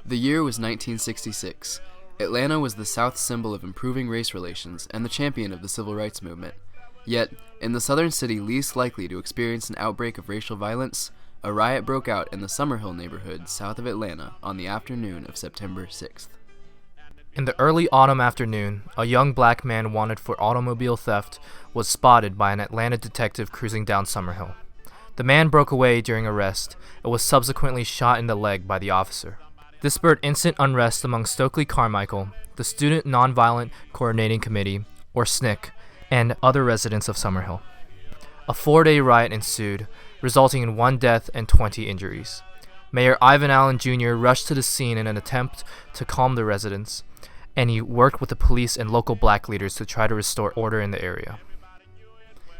The year was 1966. Atlanta was the South's symbol of improving race relations and the champion of the civil rights movement. Yet, in the southern city least likely to experience an outbreak of racial violence, a riot broke out in the Summerhill neighborhood south of Atlanta on the afternoon of September 6th. In the early autumn afternoon, a young black man wanted for automobile theft was spotted by an Atlanta detective cruising down Summerhill. The man broke away during arrest and was subsequently shot in the leg by the officer. This spurred instant unrest among Stokely Carmichael, the Student Nonviolent Coordinating Committee, or SNCC, and other residents of Summerhill. A 4-day riot ensued, resulting in 1 death and 20 injuries. Mayor Ivan Allen Jr. rushed to the scene in an attempt to calm the residents, and he worked with the police and local black leaders to try to restore order in the area.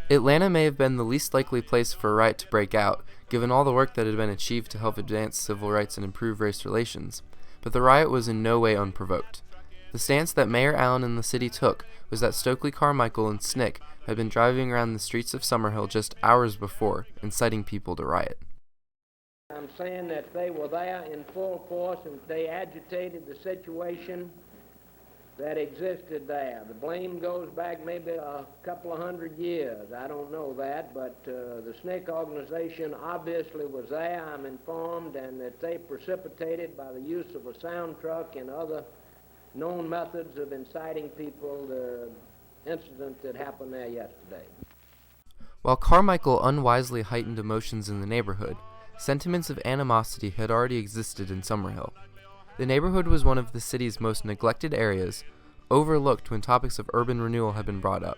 Atlanta may have been the least likely place for a riot to break out, given all the work that had been achieved to help advance civil rights and improve race relations, but the riot was in no way unprovoked. The stance that Mayor Allen and the city took was that Stokely Carmichael and SNCC had been driving around the streets of Summerhill just hours before, inciting people to riot. I'm saying that they were there in full force and they agitated the situation that existed there. The blame goes back maybe a couple of 100 years. I don't know that, but the SNCC organization obviously was there, I'm informed, and that they precipitated by the use of a sound truck and other known methods of inciting people the incident that happened there yesterday. While Carmichael unwisely heightened emotions in the neighborhood, sentiments of animosity had already existed in Summerhill. The neighborhood was one of the city's most neglected areas, overlooked when topics of urban renewal had been brought up.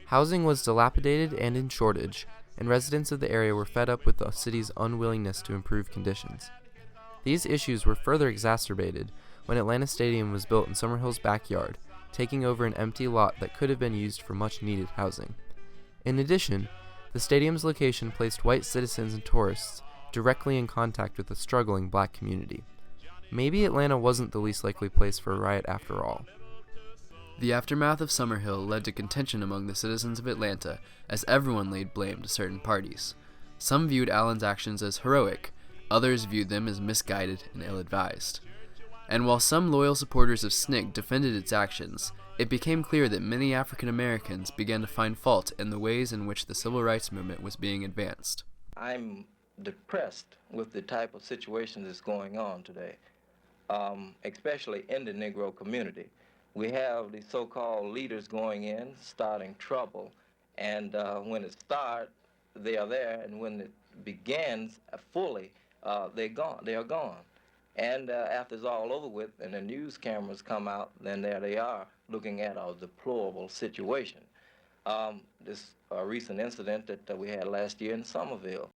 Housing was dilapidated and in shortage, and residents of the area were fed up with the city's unwillingness to improve conditions. These issues were further exacerbated when Atlanta Stadium was built in Summerhill's backyard, taking over an empty lot that could have been used for much-needed housing. In addition, the stadium's location placed white citizens and tourists directly in contact with the struggling black community. Maybe Atlanta wasn't the least likely place for a riot after all. The aftermath of Summerhill led to contention among the citizens of Atlanta, as everyone laid blame to certain parties. Some viewed Allen's actions as heroic, others viewed them as misguided and ill-advised. And while some loyal supporters of SNCC defended its actions, it became clear that many African Americans began to find fault in the ways in which the civil rights movement was being advanced. I'm depressed with the type of situation that's going on today, especially in the Negro community. We have these so-called leaders going in, starting trouble, and when it starts, they are there, and when it begins fully, they're gone. They are gone. And after it's all over with and the news cameras come out, then there they are looking at a deplorable situation. This recent incident that we had last year in Summerville,